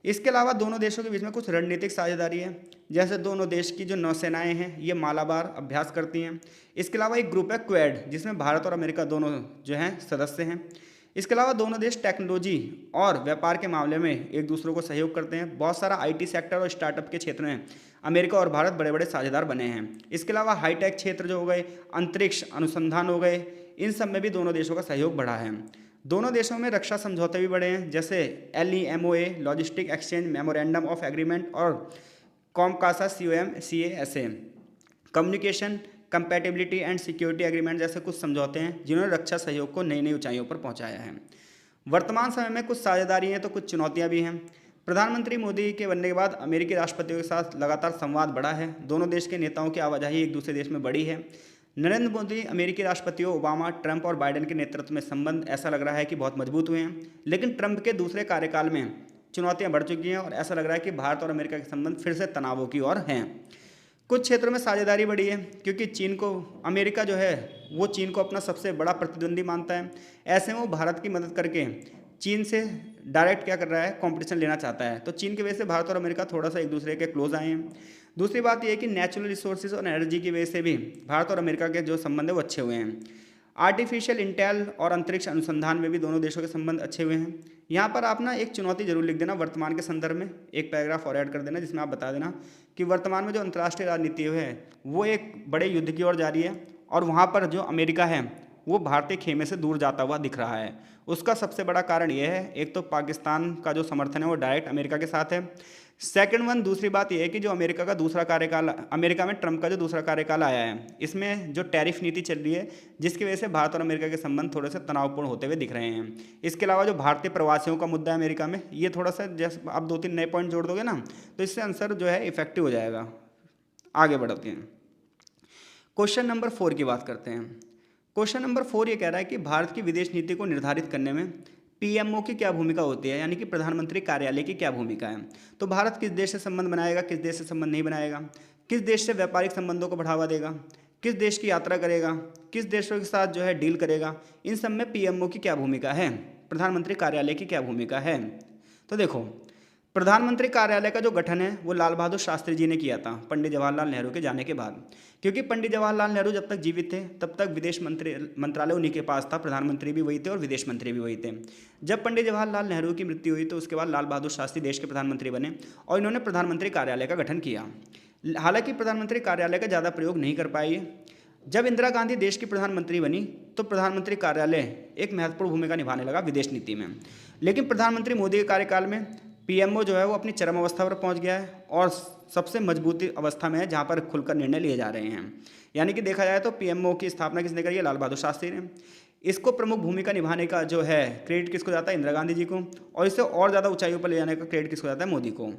इसके अलावा दोनों देशों के बीच में कुछ रणनीतिक साझेदारी है, जैसे दोनों देश की जो नौसेनाएं हैं ये मालाबार अभ्यास करती हैं। इसके अलावा एक ग्रुप है क्वेड, जिसमें भारत और अमेरिका दोनों जो हैं सदस्य हैं। इसके अलावा दोनों देश टेक्नोलॉजी और व्यापार के मामले में एक दूसरे को सहयोग करते हैं। बहुत सारा आईटी सेक्टर और स्टार्टअप के क्षेत्र में अमेरिका और भारत बड़े बड़े साझेदार बने हैं। इसके अलावा हाईटेक क्षेत्र जो हो गए, अंतरिक्ष अनुसंधान हो गए, इन सब में भी दोनों देशों का सहयोग बढ़ा है। दोनों देशों में रक्षा समझौते भी बढ़े हैं, जैसे LEMOA logistic exchange memorandum of agreement और COMCASA COMCASA communication compatibility and security agreement जैसे कुछ समझौते हैं जिन्होंने रक्षा सहयोग को नई नई ऊंचाइयों पर पहुंचाया है। वर्तमान समय में कुछ साझेदारी हैं तो कुछ चुनौतियां भी हैं। प्रधानमंत्री मोदी के बनने के बाद अमेरिकी राष्ट्रपतियों के साथ लगातार संवाद बढ़ा है। दोनों देश के नेताओं की आवाजाही एक दूसरे देश में बढ़ी है। नरेंद्र मोदी अमेरिकी राष्ट्रपतियों ओबामा, ट्रंप और बाइडेन के नेतृत्व में संबंध ऐसा लग रहा है कि बहुत मजबूत हुए हैं। लेकिन ट्रंप के दूसरे कार्यकाल में चुनौतियां बढ़ चुकी हैं और ऐसा लग रहा है कि भारत और अमेरिका के संबंध फिर से तनावों की ओर हैं। कुछ क्षेत्रों में साझेदारी बढ़ी है क्योंकि चीन को, अमेरिका जो है वो चीन को अपना सबसे बड़ा प्रतिद्वंदी मानता है। ऐसे में वो भारत की मदद करके चीन से डायरेक्ट क्या कर रहा है, कंपटीशन लेना चाहता है। तो चीन की वजह से भारत और अमेरिका थोड़ा सा एक दूसरे के क्लोज आए हैं। दूसरी बात यह है कि नेचुरल रिसोर्सेज और एनर्जी की वजह से भी भारत और अमेरिका के जो संबंध है वो अच्छे हुए हैं। आर्टिफिशियल इंटेल और अंतरिक्ष अनुसंधान में भी दोनों देशों के संबंध अच्छे हुए हैं। यहाँ पर आप ना एक चुनौती जरूर लिख देना वर्तमान के संदर्भ में, एक पैराग्राफ और ऐड कर देना जिसमें आप बता देना कि वर्तमान में जो अंतर्राष्ट्रीय राजनीति है वो एक बड़े युद्ध की ओर जा रही है और वहाँ पर जो अमेरिका है वो भारतीय खेमे से दूर जाता हुआ दिख रहा है। उसका सबसे बड़ा कारण यह है, एक तो पाकिस्तान का जो समर्थन है वो डायरेक्ट अमेरिका के साथ है। सेकंड वन, दूसरी बात यह है कि जो अमेरिका का दूसरा कार्यकाल, अमेरिका में ट्रंप का जो दूसरा कार्यकाल आया है, इसमें जो टैरिफ नीति चल रही है जिसकी वजह से भारत और अमेरिका के संबंध थोड़े से तनावपूर्ण होते हुए दिख रहे हैं। इसके अलावा जो भारतीय प्रवासियों का मुद्दा है अमेरिका में, ये थोड़ा सा, जैसे आप 2-3 नए पॉइंट जोड़ दोगे ना तो इससे आंसर जो है इफेक्टिव हो जाएगा। आगे बढ़ते हैं, क्वेश्चन नंबर 4 की बात करते हैं। क्वेश्चन नंबर 4 ये कह रहा है कि भारत की विदेश नीति को निर्धारित करने में पीएमओ की क्या भूमिका होती है, यानी कि प्रधानमंत्री कार्यालय की क्या भूमिका है। तो भारत किस देश से संबंध बनाएगा, किस देश से संबंध नहीं बनाएगा, किस देश से व्यापारिक संबंधों को बढ़ावा देगा, किस देश की यात्रा करेगा, किस देशों के साथ जो है डील करेगा, इन सब में पीएमओ की क्या भूमिका है, प्रधानमंत्री कार्यालय की क्या भूमिका है। तो देखो, प्रधानमंत्री कार्यालय का जो गठन है वो लाल बहादुर शास्त्री जी ने किया था पंडित जवाहरलाल नेहरू के जाने के बाद, क्योंकि पंडित जवाहरलाल नेहरू जब तक जीवित थे तब तक विदेश मंत्रालय उन्हीं के पास था, प्रधानमंत्री भी वही थे और विदेश मंत्री भी वही थे। जब पंडित जवाहरलाल नेहरू की मृत्यु हुई तो उसके बाद लाल बहादुर शास्त्री देश के प्रधानमंत्री बने और इन्होंने प्रधानमंत्री कार्यालय का गठन किया। हालांकि प्रधानमंत्री कार्यालय का ज़्यादा प्रयोग नहीं कर पाई। जब इंदिरा गांधी देश की प्रधानमंत्री बनी तो प्रधानमंत्री कार्यालय एक महत्वपूर्ण भूमिका निभाने लगा विदेश नीति में। लेकिन प्रधानमंत्री मोदी के कार्यकाल में पीएमओ जो है वो अपनी चरम अवस्था पर पहुंच गया है और सबसे मजबूती अवस्था में है जहां पर खुलकर निर्णय लिए जा रहे हैं। यानी कि देखा जाए तो पीएमओ की स्थापना किसने करी है, लाल बहादुर शास्त्री ने। इसको प्रमुख भूमिका निभाने का जो है क्रेडिट किसको जाता है, इंदिरा गांधी जी को, और इसे और ज़्यादा ऊंचाइयों पर ले जाने का क्रेडिट किसको जाता है, मोदी को।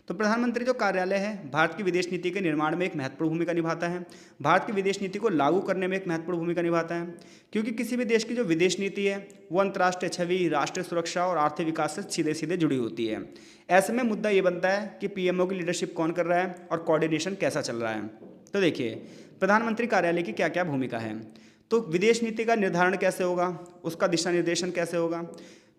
तो प्रधानमंत्री जो कार्यालय है भारत की विदेश नीति के निर्माण में एक महत्वपूर्ण भूमिका निभाता है, भारत की विदेश नीति को लागू करने में एक महत्वपूर्ण भूमिका निभाता है, क्योंकि किसी भी देश की जो विदेश नीति है वो अंतर्राष्ट्रीय छवि, राष्ट्रीय सुरक्षा और आर्थिक विकास से सीधे सीधे जुड़ी होती है। ऐसे में मुद्दा ये बनता है कि पीएमओ की लीडरशिप कौन कर रहा है और कोऑर्डिनेशन कैसा चल रहा है। तो देखिए, प्रधानमंत्री कार्यालय की क्या क्या भूमिका है। तो विदेश नीति का निर्धारण कैसे होगा, उसका दिशा निर्देशन कैसे होगा।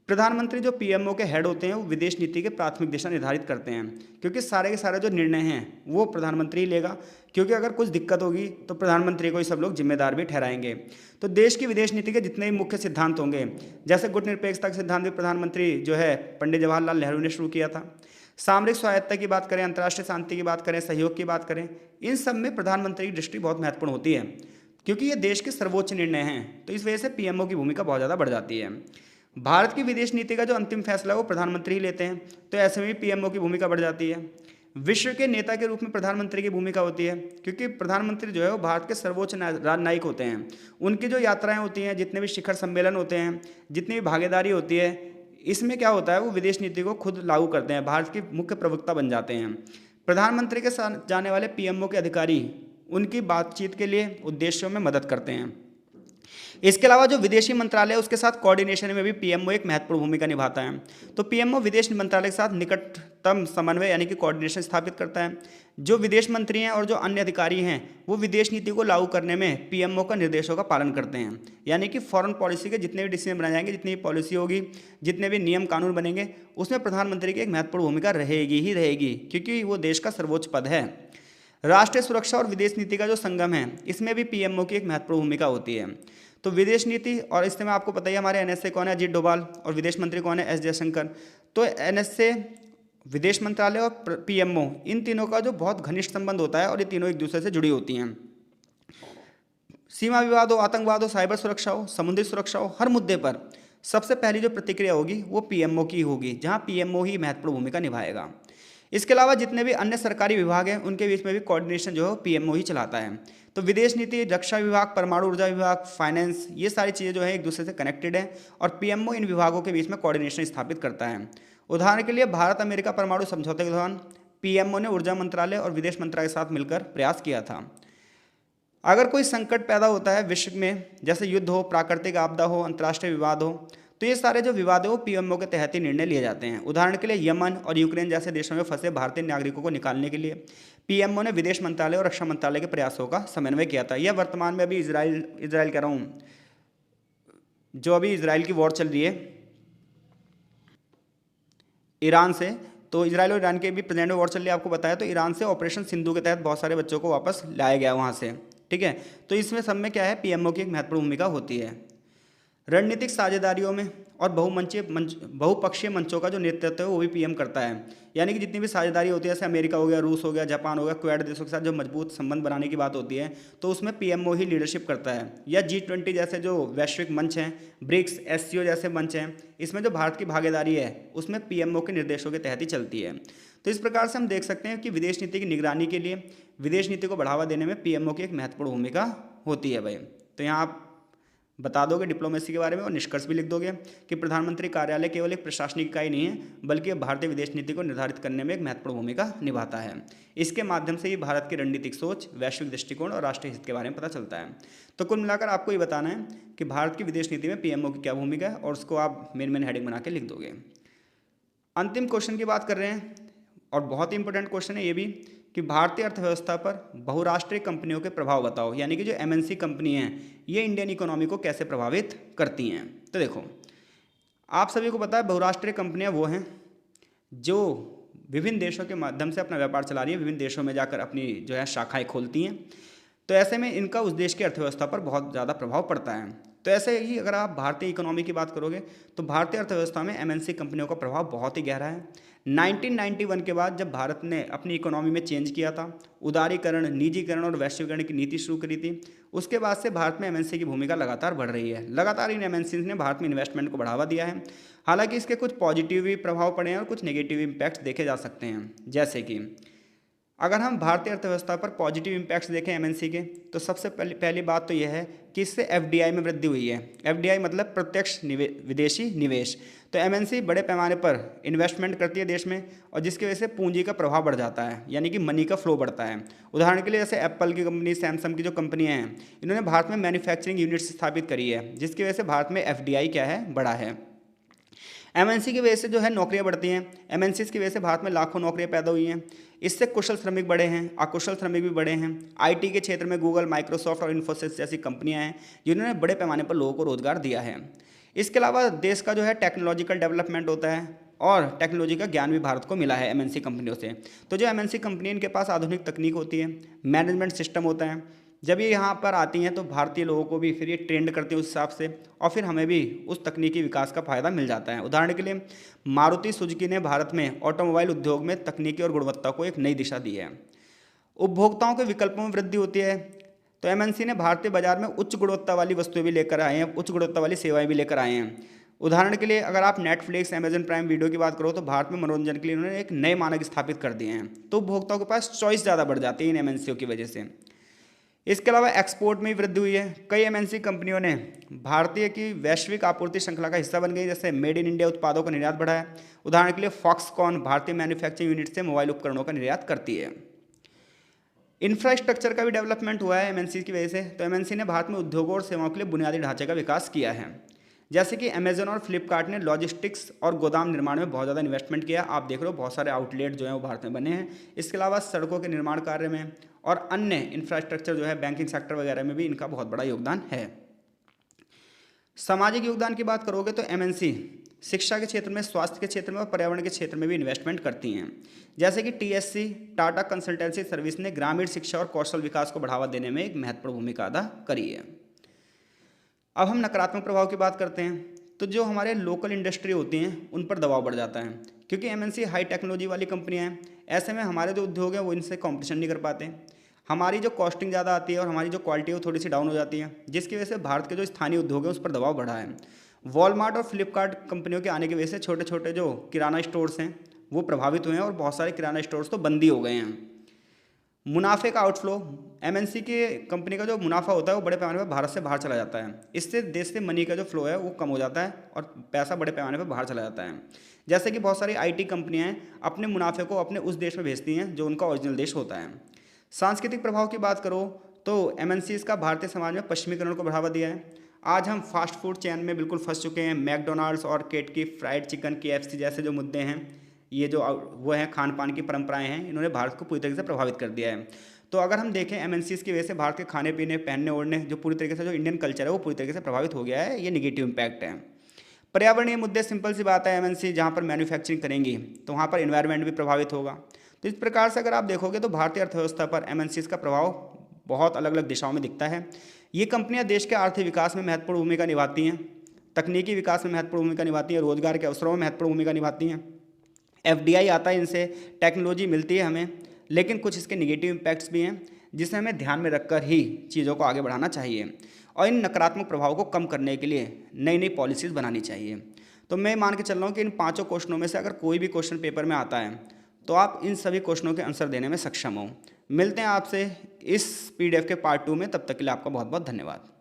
प्रधानमंत्री जो पीएमओ के हेड होते हैं वो विदेश नीति के प्राथमिक दिशा निर्धारित करते हैं, क्योंकि सारे के सारे जो निर्णय हैं वो प्रधानमंत्री ही लेगा, क्योंकि अगर कुछ दिक्कत होगी तो प्रधानमंत्री को ही सब लोग जिम्मेदार भी ठहराएंगे। तो देश की विदेश नीति के जितने भी मुख्य सिद्धांत होंगे, जैसे गुटनिरपेक्षता का सिद्धांत भी प्रधानमंत्री जो है पंडित जवाहरलाल नेहरू ने शुरू किया था। सामरिक स्वायत्तता की बात करें, अंतर्राष्ट्रीय शांति की बात करें, सहयोग की बात करें, इन सब में प्रधानमंत्री की दृष्टि बहुत महत्वपूर्ण होती है, क्योंकि ये देश के सर्वोच्च निर्णय हैं। तो इस वजह से पीएमओ की भूमिका बहुत ज़्यादा बढ़ जाती है। भारत की विदेश नीति का जो अंतिम फैसला है वो प्रधानमंत्री ही लेते हैं, तो ऐसे में भी पीएमओ की भूमिका बढ़ जाती है। विश्व के नेता के रूप में प्रधानमंत्री की भूमिका होती है, क्योंकि प्रधानमंत्री जो है वो भारत के सर्वोच्च राजनयिक होते हैं। उनकी जो यात्राएं होती हैं, जितने भी शिखर सम्मेलन होते हैं, जितनी भी भागीदारी होती है, इसमें क्या होता है, वो विदेश नीति को खुद लागू करते हैं, भारत के मुख्य प्रवक्ता बन जाते हैं। प्रधानमंत्री के साथ जाने वाले पीएमओ के अधिकारी उनकी बातचीत के लिए उद्देश्यों में मदद करते हैं। इसके अलावा जो विदेशी मंत्रालय है उसके साथ कोऑर्डिनेशन में भी पीएमओ एक महत्वपूर्ण भूमिका निभाता है। तो पीएमओ विदेश मंत्रालय के साथ निकटतम समन्वय यानी कि कोऑर्डिनेशन स्थापित करता है। जो विदेश मंत्री हैं और जो अन्य अधिकारी हैं वो विदेश नीति को लागू करने में पीएमओ का निर्देशों का पालन करते हैं। यानी कि फॉरेन पॉलिसी के जितने भी डिसीजन बनाए जाएंगे, जितनी भी पॉलिसी होगी, जितने भी नियम कानून बनेंगे, उसमें प्रधानमंत्री की एक महत्वपूर्ण भूमिका रहेगी ही रहेगी, क्योंकि वो देश का सर्वोच्च पद है। राष्ट्रीय सुरक्षा और विदेश नीति का जो संगम है इसमें भी पीएमओ की एक महत्वपूर्ण भूमिका होती है। तो विदेश नीति और इसमें आपको पता ही, हमारे एनएसए कौन है, अजीत डोभाल, और विदेश मंत्री कौन है, एस जयशंकर। तो एनएसए, विदेश मंत्रालय और पीएमओ, इन तीनों का जो बहुत घनिष्ठ संबंध होता है और ये तीनों एक दूसरे से जुड़ी होती हैं। सीमा विवाद हो, आतंकवाद हो, साइबर सुरक्षा हो, समुद्री सुरक्षा हो, हर मुद्दे पर सबसे पहली जो प्रतिक्रिया होगी वो पीएमओ की होगी, जहाँ पीएमओ ही महत्वपूर्ण भूमिका निभाएगा। इसके अलावा जितने भी अन्य सरकारी विभाग हैं उनके बीच में भी कोऑर्डिनेशन जो है पीएमओ ही चलाता है। तो विदेश नीति, रक्षा विभाग, परमाणु ऊर्जा विभाग, फाइनेंस, ये सारी चीज़ें जो है एक दूसरे से कनेक्टेड है और पीएमओ इन विभागों के बीच में कोऑर्डिनेशन स्थापित करता है। उदाहरण के लिए भारत अमेरिका परमाणु समझौते के दौरान पीएमओ ने ऊर्जा मंत्रालय और विदेश मंत्रालय के साथ मिलकर प्रयास किया था। अगर कोई संकट पैदा होता है विश्व में, जैसे युद्ध हो, प्राकृतिक आपदा हो, अंतर्राष्ट्रीय विवाद हो, तो ये सारे जो विवाद है वो पीएमओ के तहत ही निर्णय लिए जाते हैं। उदाहरण के लिए यमन और यूक्रेन जैसे देशों में फंसे भारतीय नागरिकों को निकालने के लिए पीएमओ ने विदेश मंत्रालय और रक्षा मंत्रालय के प्रयासों का समन्वय किया था। यह वर्तमान में अभी इजराइल कह रहा हूँ, जो अभी इजराइल की वॉर चल रही है ईरान से, तो इजराइल और ईरान के भी प्रेजेंट में वॉर चल रही है, आपको बताया। तो ईरान से ऑपरेशन सिंधु के तहत बहुत सारे बच्चों को वापस लाया गया वहाँ से, ठीक है। तो इसमें सब में क्या है, पीएमओ की एक महत्वपूर्ण भूमिका होती है। रणनीतिक साझेदारियों में और बहुपक्षीय मंचों का जो नेतृत्व है वो भी पीएम करता है। यानी कि जितनी भी साझेदारी होती है, जैसे अमेरिका हो गया, रूस हो गया, जापान हो गया, क्वेड देशों के साथ जो मजबूत संबंध बनाने की बात होती है, तो उसमें पीएमओ ही लीडरशिप करता है। या G20 जैसे जो वैश्विक मंच हैं, ब्रिक्स, SCO जैसे मंच हैं, इसमें जो भारत की भागीदारी है उसमें पीएमओ के निर्देशों के तहत ही चलती है। तो इस प्रकार से हम देख सकते हैं कि विदेश नीति की निगरानी के लिए, विदेश नीति को बढ़ावा देने में पीएमओ की एक महत्वपूर्ण भूमिका होती है भाई। तो यहाँ आप बता दोगे डिप्लोमेसी के बारे में और निष्कर्ष भी लिख दोगे कि प्रधानमंत्री कार्यालय केवल एक प्रशासनिक इकाई नहीं है, बल्कि भारतीय विदेश नीति को निर्धारित करने में एक महत्वपूर्ण भूमिका निभाता है। इसके माध्यम से ही भारत की रणनीतिक सोच, वैश्विक दृष्टिकोण और राष्ट्रीय हित के बारे में पता चलता है। तो कुल मिलाकर आपको ये बताना है कि भारत की विदेश नीति में पीएमओ की क्या भूमिका है, और उसको आप मेन हेडिंग बना के लिख दोगे। अंतिम क्वेश्चन की बात कर रहे हैं, और बहुत ही इंपॉर्टेंट क्वेश्चन है ये भी, कि भारतीय अर्थव्यवस्था पर बहुराष्ट्रीय कंपनियों के प्रभाव बताओ। यानी कि जो MNC कंपनी हैं ये इंडियन इकोनॉमी को कैसे प्रभावित करती हैं। तो देखो, आप सभी को पता है बहुराष्ट्रीय कंपनियां वो हैं जो विभिन्न देशों के माध्यम से अपना व्यापार चला रही है, विभिन्न देशों में जाकर अपनी जो है शाखाएं खोलती हैं। तो ऐसे में इनका उस देश की अर्थव्यवस्था पर बहुत ज़्यादा प्रभाव पड़ता है। तो ऐसे ही अगर आप भारतीय इकोनॉमी की बात करोगे तो भारतीय अर्थव्यवस्था में MNC कंपनियों का प्रभाव बहुत ही गहरा है। 1991 के बाद जब भारत ने अपनी इकोनॉमी में चेंज किया था, उदारीकरण, निजीकरण और वैश्वीकरण की नीति शुरू करी थी, उसके बाद से भारत में MNC की भूमिका लगातार बढ़ रही है। लगातार इन MNCs ने भारत में इन्वेस्टमेंट को बढ़ावा दिया है। हालांकि इसके कुछ पॉजिटिव भी प्रभाव पड़े हैं और कुछ नेगेटिव इम्पैक्ट्स देखे जा सकते हैं। जैसे कि अगर हम भारतीय अर्थव्यवस्था पर पॉजिटिव इम्पैक्ट्स देखें MNC के, तो सबसे पहली बात तो यह है कि इससे FDI में वृद्धि हुई है। FDI मतलब प्रत्यक्ष विदेशी निवेश। तो MNC बड़े पैमाने पर इन्वेस्टमेंट करती है देश में, और जिसकी वजह से पूंजी का प्रभाव बढ़ जाता है, यानी कि मनी का फ्लो बढ़ता है। उदाहरण के लिए जैसे एप्पल की कंपनी, सैमसंग की जो कंपनियाँ हैं, इन्होंने भारत में मैन्युफैक्चरिंग यूनिट्स स्थापित करी है, जिसकी वजह से भारत में FDI क्या है, बढ़ा है। MNC की वजह से जो है नौकरियां बढ़ती हैं। MNCs की वजह से भारत में लाखों नौकरियां पैदा हुई हैं। इससे कुशल श्रमिक बढ़े हैं, अकुशल श्रमिक भी बढ़े हैं। IT के क्षेत्र में गूगल, माइक्रोसॉफ्ट और इन्फोसिस जैसी कंपनियां हैं जिन्होंने बड़े पैमाने पर लोगों को रोजगार दिया है। इसके अलावा देश का जो है टेक्नोलॉजिकल डेवलपमेंट होता है और टेक्नोलॉजी का ज्ञान भी भारत को मिला है MNC कंपनियों से। तो जो MNC कंपनी, इनके पास आधुनिक तकनीक होती है, मैनेजमेंट सिस्टम होता है। जब ये यहाँ पर आती हैं तो भारतीय लोगों को भी फिर ये ट्रेंड करती हैं उस हिसाब से, और फिर हमें भी उस तकनीकी विकास का फायदा मिल जाता है। उदाहरण के लिए मारुति सुजुकी ने भारत में ऑटोमोबाइल उद्योग में तकनीकी और गुणवत्ता को एक नई दिशा दी है। उपभोक्ताओं के विकल्पों में वृद्धि होती है। तो MNC ने भारतीय बाजार में उच्च गुणवत्ता वाली वस्तुएं भी लेकर आए हैं, उच्च गुणवत्ता वाली सेवाएं भी लेकर आए हैं। उदाहरण के लिए अगर आप नेटफ्लिक्स, अमेजन प्राइम वीडियो की बात करो तो भारत में मनोरंजन के लिए उन्होंने एक नए मानक स्थापित कर दिए हैं। तो उपभोक्ताओं के पास चॉइस ज़्यादा बढ़ जाती है इन MNCओं की वजह से। इसके अलावा एक्सपोर्ट में वृद्धि हुई है। कई MNC कंपनियों ने भारतीय की वैश्विक आपूर्ति श्रृंखला का हिस्सा बन गई, जैसे मेड इन इंडिया उत्पादों का निर्यात बढ़ाया। उदाहरण के लिए फॉक्सकॉन भारतीय मैन्युफैक्चरिंग यूनिट से मोबाइल उपकरणों का निर्यात करती है। इंफ्रास्ट्रक्चर का भी डेवलपमेंट हुआ है MNC की वजह से। तो MNC ने भारत में उद्योगों और सेवाओं के लिए बुनियादी ढांचे का विकास किया है। जैसे कि अमेजन और फ्लिपकार्ट ने लॉजिस्टिक्स और गोदाम निर्माण में बहुत ज़्यादा इन्वेस्टमेंट किया। आप देख रहे हो बहुत सारे आउटलेट जो हैं वो भारत में बने हैं। इसके अलावा सड़कों के निर्माण कार्य में और अन्य इंफ्रास्ट्रक्चर जो है बैंकिंग सेक्टर वगैरह में भी इनका बहुत बड़ा योगदान है। सामाजिक योगदान की बात करोगे तो MNC शिक्षा के क्षेत्र में, स्वास्थ्य के क्षेत्र में और पर्यावरण के क्षेत्र में भी इन्वेस्टमेंट करती हैं। जैसे कि TSC टाटा कंसल्टेंसी सर्विस ने ग्रामीण शिक्षा और कौशल विकास को बढ़ावा देने में एक महत्वपूर्ण भूमिका अदा करी है। अब हम नकारात्मक प्रभाव की बात करते हैं। तो जो हमारे लोकल इंडस्ट्री होती हैं उन पर दबाव बढ़ जाता है, क्योंकि MNC हाई टेक्नोलॉजी वाली कंपनियां हैं। ऐसे में हमारे जो उद्योग हैं वो इनसे कंपटीशन नहीं कर पाते। हमारी जो कॉस्टिंग ज़्यादा आती है और हमारी जो क्वालिटी है वो थोड़ी सी डाउन हो जाती है, जिसकी वजह से भारत के जो स्थानीय उद्योग हैं उस पर दबाव बढ़ा है। वॉलमार्ट और फ्लिपकार्ट कंपनियों के आने की वजह से छोटे छोटे जो किराना स्टोर्स हैं वो प्रभावित हुए हैं और बहुत सारे किराना स्टोर्स तो बंद ही हो गए हैं। मुनाफे का आउटफ्लो, एमएनसी के कंपनी का जो मुनाफा होता है वो बड़े पैमाने पर भारत से बाहर चला जाता है। इससे देश से मनी का जो फ्लो है वो कम हो जाता है और पैसा बड़े पैमाने पर बाहर चला जाता है। जैसे कि बहुत सारी आईटी कंपनियां हैं अपने मुनाफे को अपने उस देश में भेजती हैं जो उनका ओरिजिनल देश होता है। सांस्कृतिक प्रभाव की बात करो तो एमएनसीज का भारतीय समाज में पश्चिमीकरण को बढ़ावा दिया है। आज हम फास्ट फूड चेन में बिल्कुल फंस चुके हैं। मैकडोनाल्ड्स और केट की फ्राइड चिकन, KFC जैसे जो मुद्दे हैं, ये जो वो हैं खान पान की परंपराएं हैं, इन्होंने भारत को पूरी तरीके से प्रभावित कर दिया है। तो अगर हम देखें एमएनसीज की वजह से भारत के खाने पीने, पहनने ओढ़ने, जो पूरी तरीके से जो इंडियन कल्चर है वो पूरी तरीके से प्रभावित हो गया है। ये निगेटिव इम्पैक्ट है। पर्यावरणीय मुद्दे, सिंपल सी बात है, एमएनसी जहाँ पर मैन्युफैक्चरिंग करेंगी तो वहाँ पर इन्वायरमेंट भी प्रभावित होगा। तो इस प्रकार से अगर आप देखोगे तो भारतीय अर्थव्यवस्था पर एमएनसीज का प्रभाव बहुत अलग अलग दिशाओं में दिखता है। ये कंपनियां देश के आर्थिक विकास में महत्वपूर्ण भूमिका निभाती हैं, तकनीकी विकास में महत्वपूर्ण भूमिका निभाती हैं, रोजगार के अवसरों में महत्वपूर्ण भूमिका निभाती हैं। FDI आता है, इनसे टेक्नोलॉजी मिलती है हमें, लेकिन कुछ इसके निगेटिव इम्पैक्ट्स भी हैं जिसे हमें ध्यान में रखकर ही चीज़ों को आगे बढ़ाना चाहिए और इन नकारात्मक प्रभावों को कम करने के लिए नई नई पॉलिसीज़ बनानी चाहिए। तो मैं मान के चल रहा हूँ कि इन 5 क्वेश्चनों में से अगर कोई भी क्वेश्चन पेपर में आता है तो आप इन सभी क्वेश्चनों के आंसर देने में सक्षम हो। मिलते हैं आपसे इस PDF के पार्ट 2 में, तब तक के लिए आपका बहुत बहुत धन्यवाद।